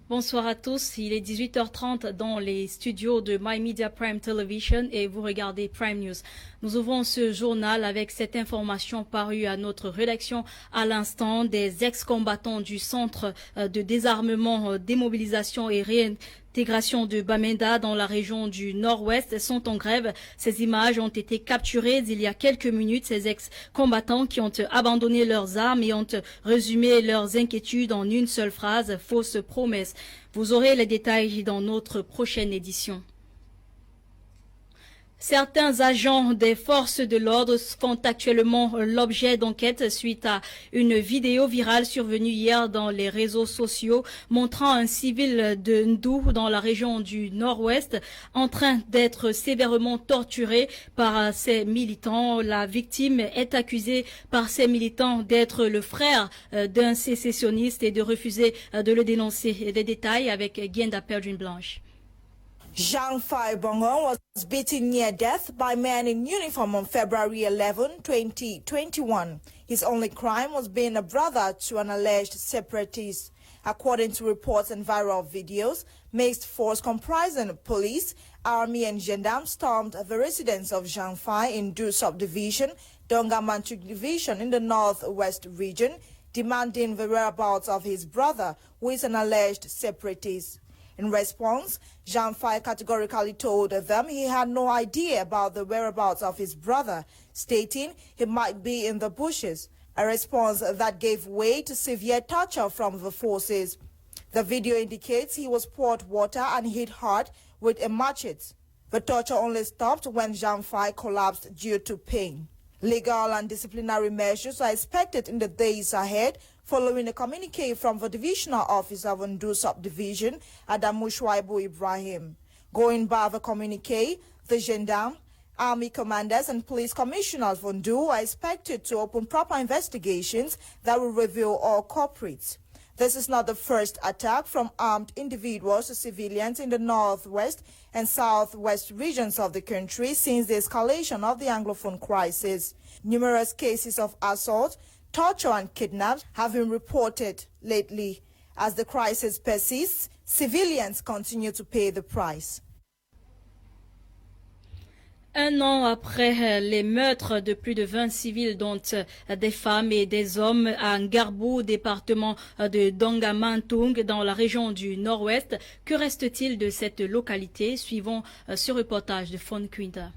Bonsoir à tous, il est 18h30 dans les studios de My Media Prime Television et vous regardez Prime News. Nous ouvrons ce journal avec cette information parue à notre rédaction à l'instant. Des ex-combattants du Centre de désarmement, démobilisation et réintégration de Bamenda dans la région du Nord-Ouest sont en grève. Ces images ont été capturées il y a quelques minutes. Ces ex-combattants qui ont abandonné leurs armes et ont résumé leurs inquiétudes en une seule phrase, fausse promesse. Vous aurez les détails dans notre prochaine édition. Certains agents des forces de l'ordre font actuellement l'objet d'enquêtes suite à une vidéo virale survenue hier dans les réseaux sociaux montrant un civil de Ndou dans la région du Nord-Ouest en train d'être sévèrement torturé par ses militants. La victime est accusée par ses militants d'être le frère d'un sécessionniste et de refuser de le dénoncer. Des détails avec Guenda Perdrine Blanche. Zhang Fai Bongo was beaten near death by men in uniform on February 11, 2021. His only crime was being a brother to an alleged separatist. According to reports and viral videos, mixed force comprising police, army and gendarmes stormed the residence of Zhang Fai in Du subdivision, Donga Mantuk division in the northwest region, demanding the whereabouts of his brother, who is an alleged separatist. In response, Zhang Fai categorically told them he had no idea about the whereabouts of his brother, stating he might be in the bushes, a response that gave way to severe torture from the forces. The video indicates he was poured water and hit hard with a machete. The torture only stopped when Zhang Fai collapsed due to pain. Legal and disciplinary measures are expected in the days ahead following a communique from the divisional officer of Ndu subdivision, Adamu Shuaibu Ibrahim. Going by the communique, the gendarme, army commanders and police commissioners of Ndu are expected to open proper investigations that will reveal all culprits. This is not the first attack from armed individuals to civilians in the northwest and southwest regions of the country since the escalation of the Anglophone crisis. Numerous cases of assault, torture and kidnaps have been reported lately. As the crisis persists, civilians continue to pay the price. Un an après les meurtres de plus de 20 civils, dont des femmes et des hommes, à Ngarbou, département de Dongamantung, dans la région du Nord-Ouest, que reste-t-il de cette localité? Suivons ce reportage de Fon Quinta.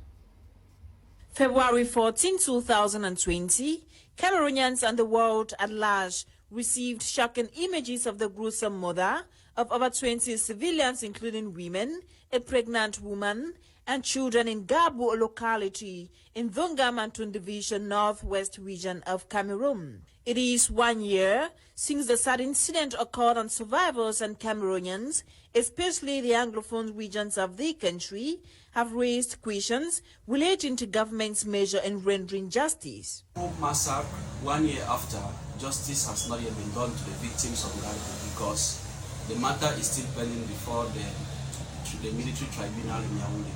February 14, 2020, Cameroonians and the world at large received shocking images of the gruesome murder of over 20 civilians, including women, a pregnant woman, and children in Gabu, a locality in Dongamantung Division, northwest region of Cameroon. It is 1 year since the sad incident occurred, and survivors and Cameroonians, especially the Anglophone regions of the country, have raised questions relating to government's measure in rendering justice. Massacre, 1 year after, justice has not yet been done to the victims of Ngarbou because the matter is still pending before the military tribunal in Yaoundé.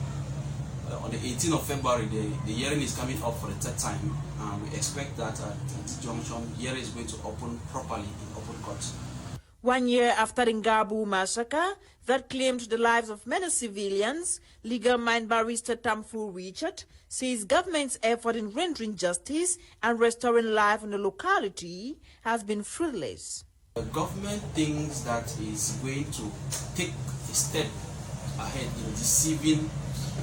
On the 18th of February, the hearing is coming up for the third time, and we expect that at this junction, the hearing is going to open properly in open court. 1 year after the Ngarbou massacre that claimed the lives of many civilians, legal mind barrister Tamfu Richard says government's effort in rendering justice and restoring life in the locality has been fruitless. The government thinks that is going to take a step ahead in deceiving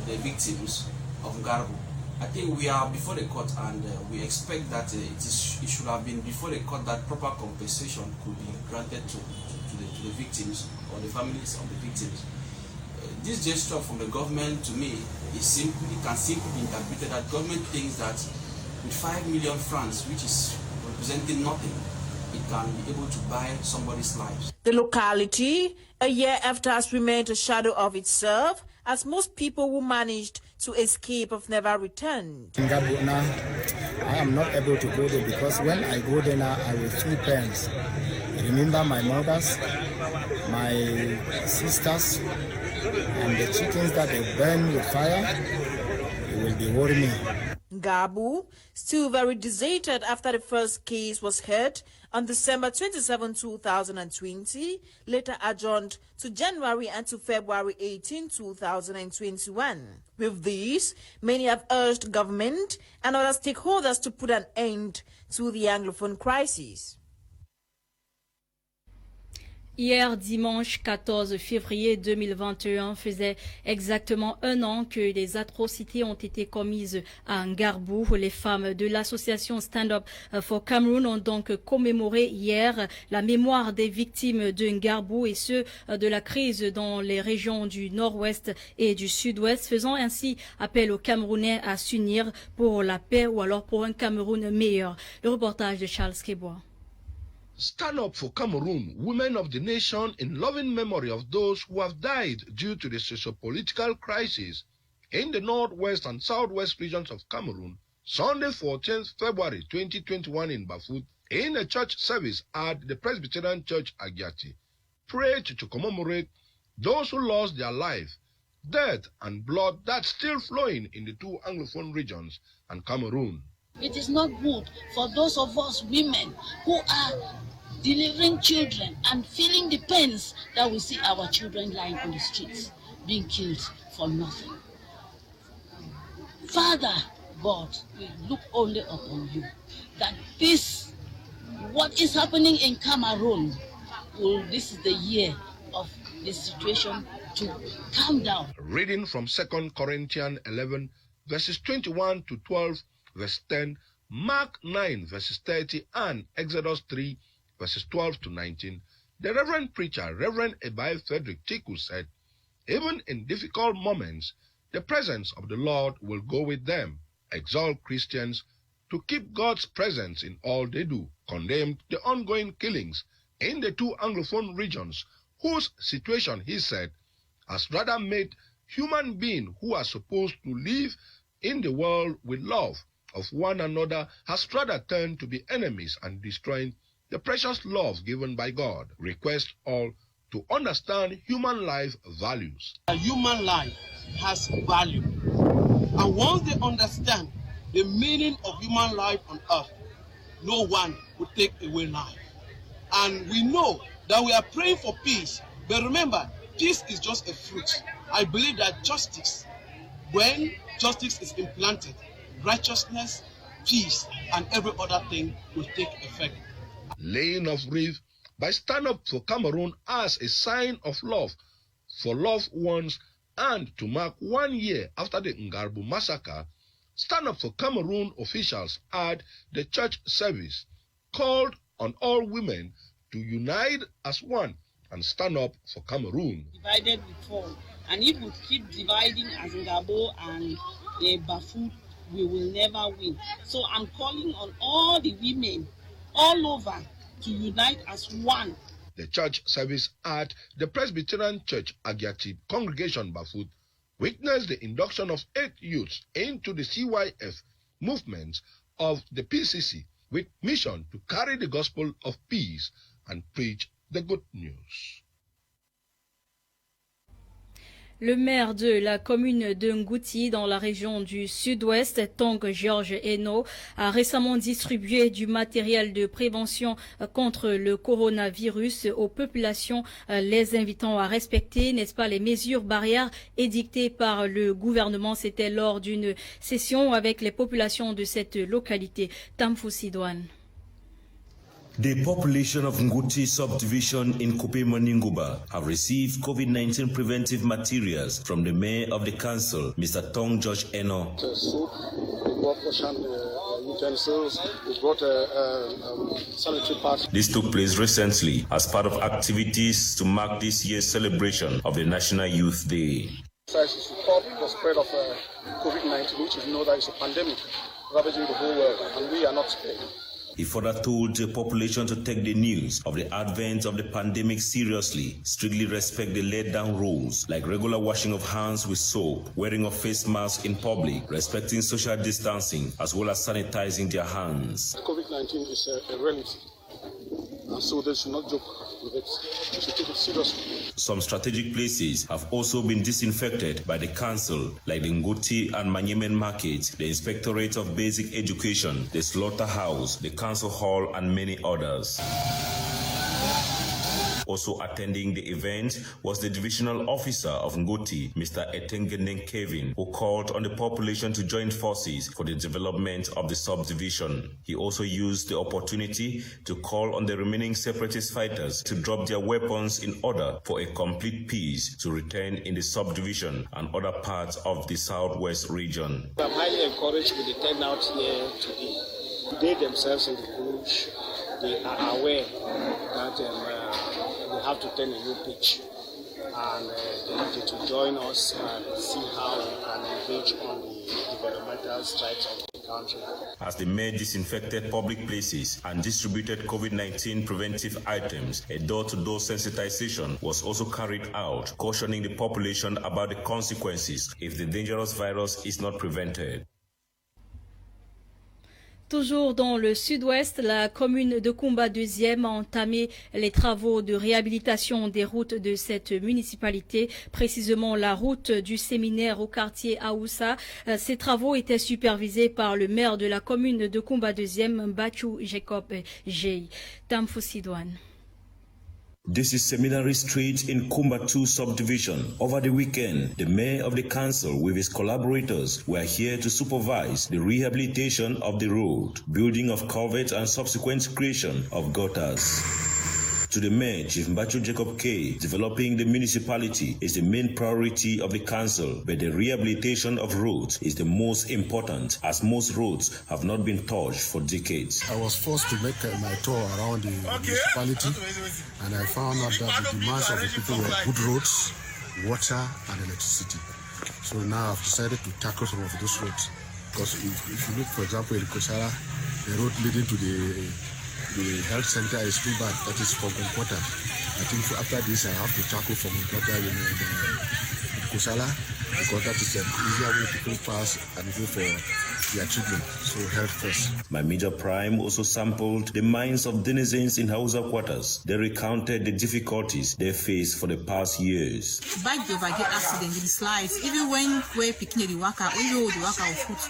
the victims of Ngarbou. I think we are before the court, and we expect that it should have been before the court that proper compensation could be granted to the victims or the families of the victims. This gesture from the government, to me, can simply be interpreted that government thinks that with 5 million francs, which is representing nothing, it can be able to buy somebody's life. The locality, a year after, has remained a shadow of itself, as most people who managed to escape have never returned. In Ngarbou now, I am not able to go there because when I go there now, I will feel pains. I remember my mothers, my sisters, and the chickens that they burn with fire. It will be worrying me. Ngabu, still very deserted after the first case was heard on December 27, 2020, later adjourned to January and to February 18, 2021. With this, many have urged government and other stakeholders to put an end to the Anglophone crisis. Hier, dimanche 14 février 2021, faisait exactement un an que des atrocités ont été commises à Ngarbou. Les femmes de l'association Stand Up for Cameroon ont donc commémoré hier la mémoire des victimes de Ngarbou et ceux de la crise dans les régions du nord-ouest et du sud-ouest, faisant ainsi appel aux Camerounais à s'unir pour la paix ou alors pour un Cameroun meilleur. Le reportage de Charles Kebois. Stand Up for Cameroon, women of the nation, in loving memory of those who have died due to the socio-political crisis in the northwest and southwest regions of Cameroon, Sunday 14th February 2021 in Bafut, in a church service at the Presbyterian Church Agiati, prayed to commemorate those who lost their life, death and blood that's still flowing in the two Anglophone regions and Cameroon. It is not good for those of us women who are delivering children and feeling the pains that we see our children lying on the streets, being killed for nothing. Father God, we look only upon you, that this, what is happening in Cameroon, this is the year of this situation to calm down. Reading from 2 Corinthians 11, verses 21 to 12, verse 10, Mark 9, verses 30, and Exodus 3, verses 12 to 19, the Reverend Preacher, Reverend Ebai Frederick Tiku, said, even in difficult moments, the presence of the Lord will go with them. Exhort Christians to keep God's presence in all they do. Condemned the ongoing killings in the two Anglophone regions, whose situation, he said, has rather made human beings who are supposed to live in the world with love of one another has rather turned to be enemies and destroying the precious love given by God. Request all to understand human life values. A human life has value. And once they understand the meaning of human life on earth, no one will take away life. And we know that we are praying for peace. But remember, peace is just a fruit. I believe that justice, when justice is implanted, righteousness, peace, and every other thing will take effect. Laying of wreath by Stand Up for Cameroon as a sign of love for loved ones and to mark 1 year after the Ngarbou massacre, Stand Up for Cameroon officials at the church service called on all women to unite as one and stand up for Cameroon. Divided we fall, and if we keep dividing as Ngarbou and Bafut, we will never win. So I'm calling on all the women all over to unite as one. The church service at the Presbyterian Church Agiati Congregation Bafut witnessed the induction of 8 youths into the CYF movement of the PCC with mission to carry the gospel of peace and preach the good news. Le maire de la commune de Ngouti, dans la région du sud-ouest, Tong Georges Eno, a récemment distribué du matériel de prévention contre le coronavirus aux populations, les invitant à respecter, n'est-ce pas, les mesures barrières édictées par le gouvernement. C'était lors d'une session avec les populations de cette localité. Tamfou Sidouane. The population of Ngouti subdivision in Kupe Maninguba have received COVID-19 preventive materials from the mayor of the council, Mr. Tong George Eno. Soap, we brought washhand utensils, we brought a sanitary pad. This took place recently as part of activities to mark this year's celebration of the National Youth Day. Is to stop the spread of COVID-19, which we know that is a pandemic ravaging the whole world, and we are not spared. He further told the population to take the news of the advent of the pandemic seriously, strictly respect the laid-down rules like regular washing of hands with soap, wearing of face masks in public, respecting social distancing, as well as sanitizing their hands. COVID-19 is a reality, and so they should not joke with it. We should take it seriously. Some strategic places have also been disinfected by the council, like the Ngoti and Manyemen market, the Inspectorate of Basic Education, the Slaughterhouse, the Council Hall, and many others. Also attending the event was the divisional officer of Ngoti, Mr. Etengeneng Kevin, who called on the population to join forces for the development of the subdivision. He also used the opportunity to call on the remaining separatist fighters to drop their weapons in order for a complete peace to return in the subdivision and other parts of the southwest region. I'm highly encouraged with the turnout here today. They themselves in the bush, they are aware that they have to turn a new page, and they need to join us and see how we can engage on the developmental strides of the country. As the mayor disinfected public places and distributed COVID-19 preventive items, a door-to-door sensitization was also carried out, cautioning the population about the consequences if the dangerous virus is not prevented. Toujours dans le sud-ouest, la commune de Kumba 2e a entamé les travaux de réhabilitation des routes de cette municipalité, précisément la route du séminaire au quartier Aoussa. Ces travaux étaient supervisés par le maire de la commune de Kumba 2e, Mbachou Jacob Jey. Tamfou Sidouane. This is Seminary Street in Kumba 2 subdivision. Over the weekend, the mayor of the council with his collaborators were here to supervise the rehabilitation of the road, building of culverts and subsequent creation of gutters. To the mayor, Chief Mbachou Jacob K, developing the municipality is the main priority of the council, but the rehabilitation of roads is the most important, as most roads have not been touched for decades. I was forced to make my tour around the municipality, and I found out that the demands of the people were good roads, water, and electricity. So now I've decided to tackle some of those roads. Because if you look, for example, in Kosala, the road leading to the health center is too bad. That is from Nkota. I think after this I have to tackle from Nkota in Kosala, because that is an easier way people pass and go for their treatment. So health first. My Media Prime also sampled the minds of denizens in Hausa quarters. They recounted the difficulties they faced for the past years. Bike driver get accident in the slides. Even when we're picking the worker, we know the worker of foot.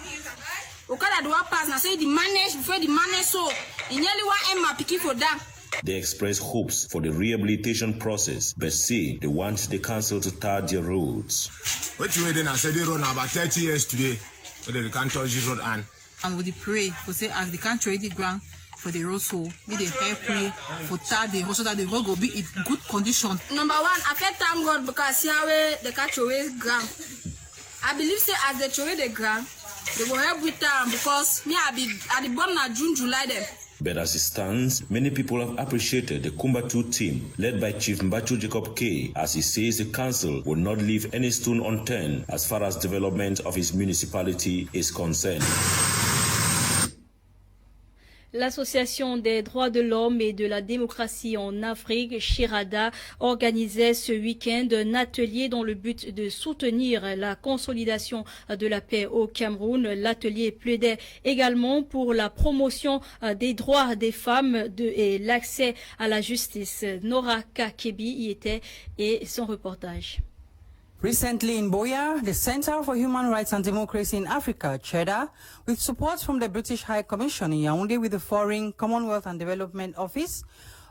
They express hopes for the rehabilitation process, but say they want the council to tar their roads. What you then I said they run about 30 years today, so they can't touch the road and we pray for say as they can't trade the ground for the road, so we they help pray for the road so that the road will be in good condition. Number one, I can thank God because here they can't throw away ground. I believe say as they throw away the ground, they will help with them because me I be born in June, July them. But as it stands, many people have appreciated the Kumba 2 team led by Chief Mbachou Jacob K, as he says the council will not leave any stone unturned as far as development of his municipality is concerned. L'Association des droits de l'homme et de la démocratie en Afrique, Chirada, organisait ce week-end un atelier dans le but de soutenir la consolidation de la paix au Cameroun. L'atelier plaidait également pour la promotion des droits des femmes et l'accès à la justice. Nora Kakebi y était et son reportage. Recently in Buea, the Center for Human Rights and Democracy in Africa, CHEDA, with support from the British High Commission in Yaoundé with the Foreign, Commonwealth and Development Office,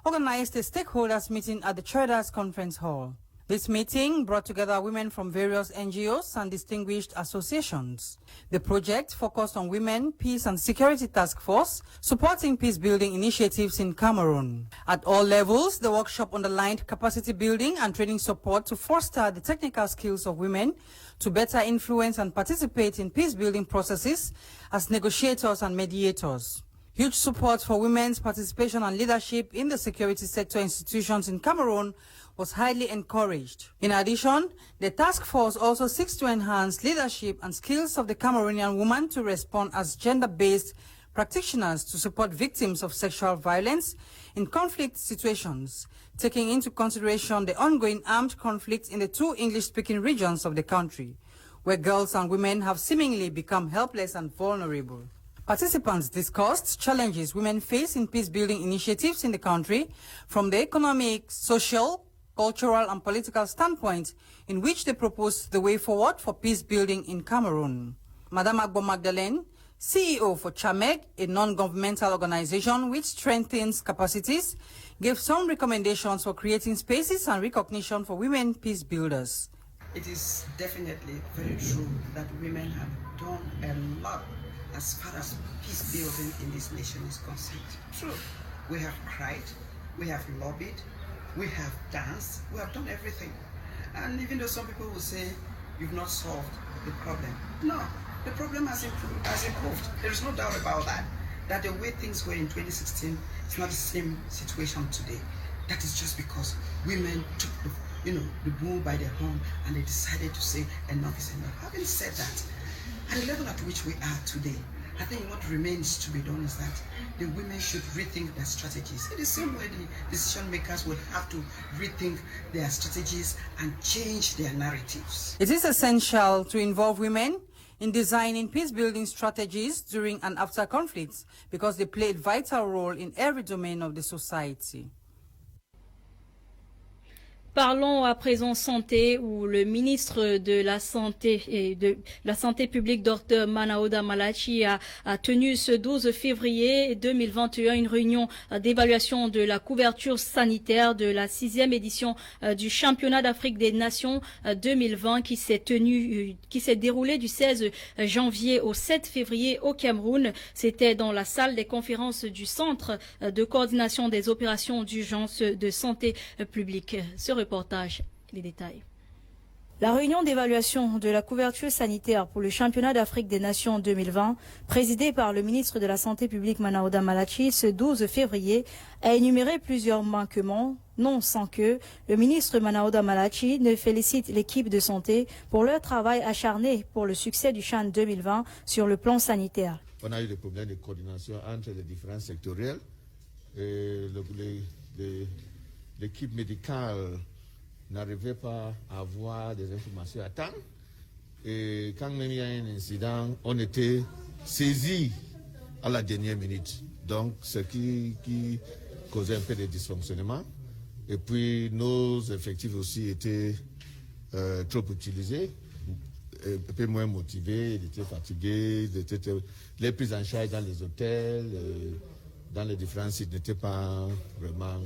organized a stakeholders meeting at the CHEDA's conference hall. This meeting brought together women from various NGOs and distinguished associations. The project focused on Women, Peace and Security Task Force, supporting peace-building initiatives in Cameroon. At all levels, the workshop underlined capacity building and training support to foster the technical skills of women to better influence and participate in peace-building processes as negotiators and mediators. Huge support for women's participation and leadership in the security sector institutions in Cameroon was highly encouraged. In addition, the task force also seeks to enhance leadership and skills of the Cameroonian woman to respond as gender-based practitioners to support victims of sexual violence in conflict situations, taking into consideration the ongoing armed conflict in the two English-speaking regions of the country, where girls and women have seemingly become helpless and vulnerable. Participants discussed challenges women face in peace-building initiatives in the country from the economic, social, cultural and political standpoint, in which they proposed the way forward for peace-building in Cameroon. Madame Agbo Magdalene, CEO for CHAMEG, a non-governmental organization which strengthens capacities, gave some recommendations for creating spaces and recognition for women peace builders. It is definitely very true that women have done a lot as far as peace building in this nation is concerned. True, we have cried, we have lobbied, we have danced, we have done everything. And even though some people will say you've not solved the problem, no, the problem has improved. There is no doubt about that. That the way things were in 2016 is not the same situation today. That is just because women took the bull by the horn and they decided to say enough is enough. Having said that, at the level at which we are today, I think what remains to be done is that the women should rethink their strategies. In the same way the decision makers will have to rethink their strategies and change their narratives. It is essential to involve women in designing peace-building strategies during and after conflicts because they play a vital role in every domain of the society. Parlons à présent santé, où le ministre de la Santé et de la Santé publique, Dr Manaouda Malachi, a tenu ce 12 février 2021 une réunion d'évaluation de la couverture sanitaire de la 6e édition du Championnat d'Afrique des Nations 2020 qui s'est déroulé du 16 janvier au 7 février au Cameroun. C'était dans la salle des conférences du Centre de coordination des opérations d'urgence de santé publique. Reportage, les détails. La réunion d'évaluation de la couverture sanitaire pour le championnat d'Afrique des Nations 2020, présidée par le ministre de la Santé publique Manaouda Malachi ce 12 février, a énuméré plusieurs manquements, non sans que le ministre Manaouda Malachi ne félicite l'équipe de santé pour leur travail acharné pour le succès du CHAN 2020 sur le plan sanitaire. On a eu des problèmes de coordination entre les différents sectoriels. L'équipe médicale n'arrivait pas à avoir des informations à temps. Et quand même il y a un incident, on était saisis à la dernière minute. Donc, ce qui causait un peu de dysfonctionnement. Et puis, nos effectifs aussi étaient trop utilisés, un peu moins motivés, ils étaient fatigués, les prises en charge dans les hôtels, dans les différents sites n'étaient pas vraiment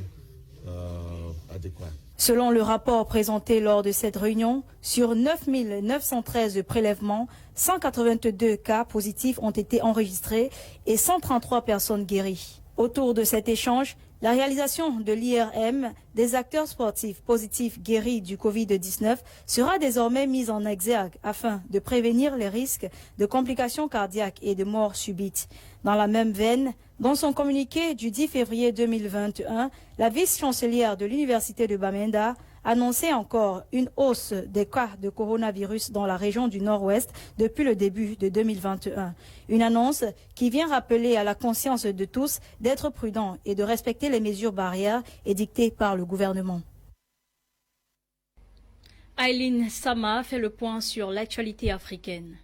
adéquats. Selon le rapport présenté lors de cette réunion, sur 9 913 prélèvements, 182 cas positifs ont été enregistrés et 133 personnes guéries. Autour de cet échange, la réalisation de l'IRM des acteurs sportifs positifs guéris du Covid-19 sera désormais mise en exergue afin de prévenir les risques de complications cardiaques et de morts subites. Dans la même veine, dans son communiqué du 10 février 2021, la vice-chancelière de l'Université de Bamenda annonçait encore une hausse des cas de coronavirus dans la région du Nord-Ouest depuis le début de 2021. Une annonce qui vient rappeler à la conscience de tous d'être prudents et de respecter les mesures barrières édictées par le gouvernement. Aileen Sama fait le point sur l'actualité africaine.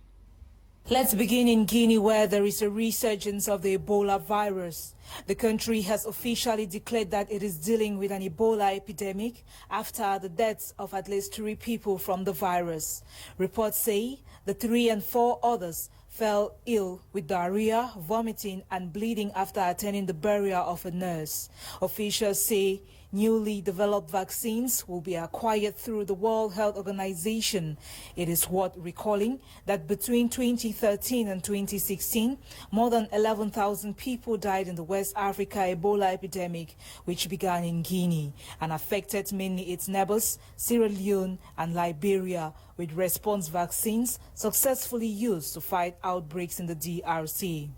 Let's begin in Guinea, where there is a resurgence of the Ebola virus. The country has officially declared that it is dealing with an Ebola epidemic after the deaths of at least 3 people from the virus. Reports say the 3 and 4 others fell ill with diarrhea, vomiting and bleeding after attending the burial of a nurse. Officials say newly developed vaccines will be acquired through the World Health Organization. It is worth recalling that between 2013 and 2016, more than 11,000 people died in the West Africa Ebola epidemic, which began in Guinea and affected mainly its neighbors, Sierra Leone and Liberia, with response vaccines successfully used to fight outbreaks in the DRC.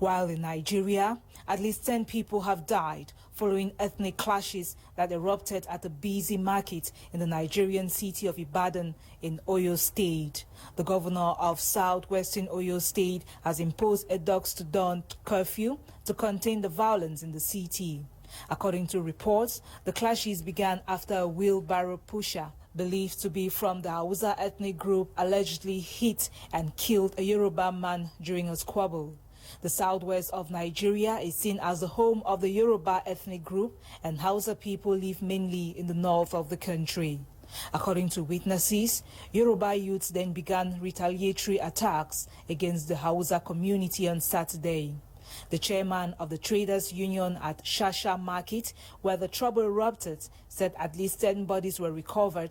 While in Nigeria, at least 10 people have died following ethnic clashes that erupted at a busy market in the Nigerian city of Ibadan in Oyo State. The governor of southwestern Oyo State has imposed a dusk-to-dawn curfew to contain the violence in the city. According to reports, the clashes began after a wheelbarrow pusher believed to be from the Hausa ethnic group allegedly hit and killed a Yoruba man during a squabble. The southwest of Nigeria is seen as the home of the Yoruba ethnic group, and Hausa people live mainly in the north of the country. According to witnesses, Yoruba youths then began retaliatory attacks against the Hausa community on Saturday. The chairman of the traders union at Shasha Market, where the trouble erupted, said at least 10 bodies were recovered,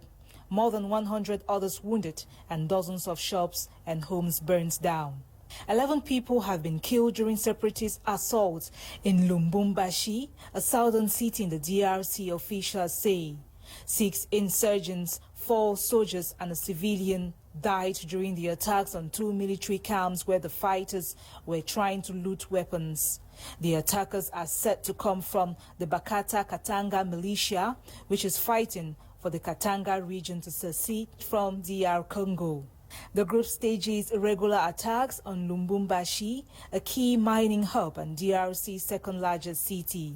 more than 100 others wounded, and dozens of shops and homes burned down. 11 people have been killed during separatist assaults in Lubumbashi, a southern city in the DRC, officials say. 6 insurgents, 4 soldiers and a civilian died during the attacks on 2 military camps where the fighters were trying to loot weapons. The attackers are said to come from the Bakata Katanga militia, which is fighting for the Katanga region to secede from DR Congo. The group stages irregular attacks on Lubumbashi, a key mining hub and DRC's second largest city.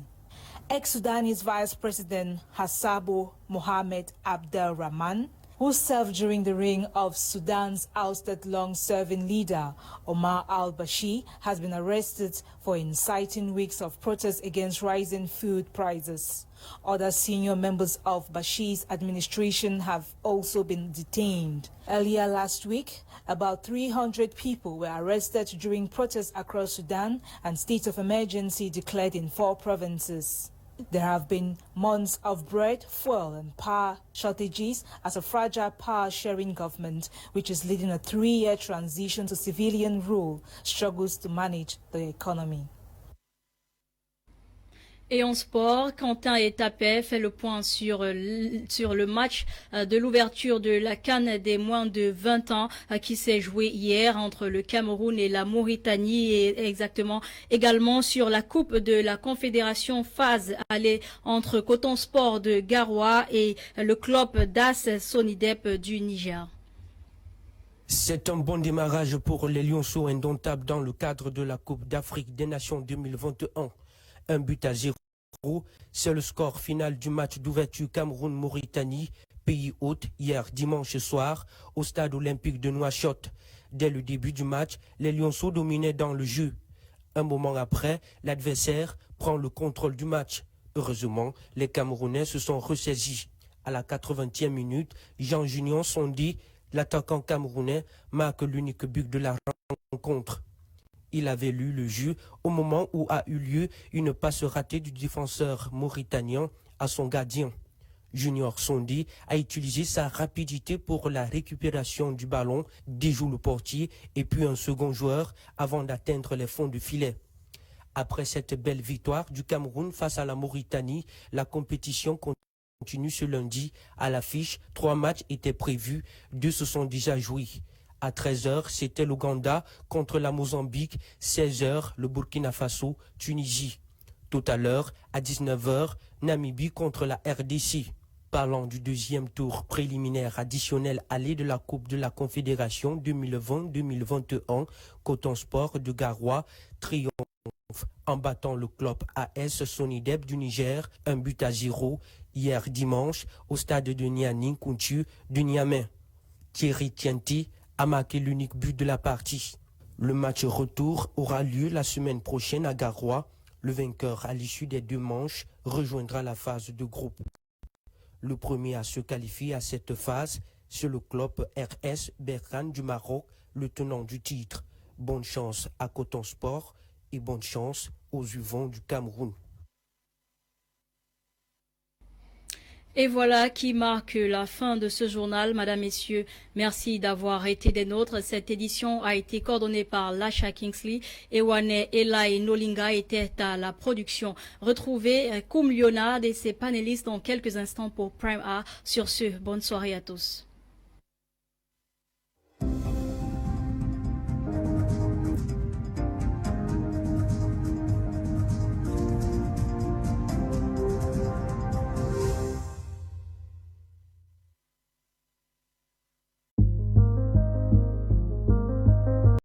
Ex-Sudanese Vice President Hassabo Mohamed Abdelrahman, who served during the reign of Sudan's ousted long-serving leader Omar al-Bashir, has been arrested for inciting weeks of protests against rising food prices. Other senior members of Bashir's administration have also been detained. Earlier last week, about 300 people were arrested during protests across Sudan and state of emergency declared in 4 provinces. There have been months of bread, fuel and power shortages as a fragile power-sharing government, which is leading a 3-year transition to civilian rule, struggles to manage the economy. Et en sport, Quentin Etapé fait le point sur le match de l'ouverture de la CAN des moins de 20 ans qui s'est joué hier entre le Cameroun et la Mauritanie, et également sur la Coupe de la Confédération phase aller entre Coton Sport de Garoua et le club d'AS Sonidep du Niger. C'est un bon démarrage pour les Lionceaux indomptables dans le cadre de la Coupe d'Afrique des Nations 2021. 1-0, c'est le score final du match d'ouverture Cameroun-Mauritanie, pays hôte, hier dimanche soir, au stade olympique de Nouakchott. Dès le début du match, les Lionceaux dominaient dans le jeu. Un moment après, l'adversaire prend le contrôle du match. Heureusement, les Camerounais se sont ressaisis. À la 80e minute, Jean-Junior Sondi, l'attaquant camerounais, marque l'unique but de la rencontre. Il avait lu le jeu au moment où a eu lieu une passe ratée du défenseur mauritanien à son gardien. Junior Sondi a utilisé sa rapidité pour la récupération du ballon, déjoue le portier et puis un second joueur avant d'atteindre les fonds du filet. Après cette belle victoire du Cameroun face à la Mauritanie, la compétition continue ce lundi. À l'affiche, 3 matchs étaient prévus, 2 se sont déjà joués. À 13h, c'était l'Ouganda contre la Mozambique, 16h, le Burkina Faso, Tunisie. Tout à l'heure, à 19h, Namibie contre la RDC. Parlant du deuxième tour préliminaire additionnel aller de la Coupe de la Confédération 2020-2021, Coton Sport de Garoua triomphe en battant le club AS Sonidep du Niger, 1-0 hier dimanche au stade de Niani Kountu du Niamey. Thierry Tienti a marqué l'unique but de la partie. Le match retour aura lieu la semaine prochaine à Garoua. Le vainqueur à l'issue des 2 manches rejoindra la phase de groupe. Le premier à se qualifier à cette phase, c'est le club RS Berkane du Maroc, le tenant du titre. Bonne chance à Coton Sport et bonne chance aux Uvons du Cameroun. Et voilà qui marque la fin de ce journal. Madame, Messieurs, merci d'avoir été des nôtres. Cette édition a été coordonnée par Lasha Kingsley et Wane Eli Nolinga était à la production. Retrouvez Koum Lionard et ses panélistes dans quelques instants pour Prime A. Sur ce, bonne soirée à tous.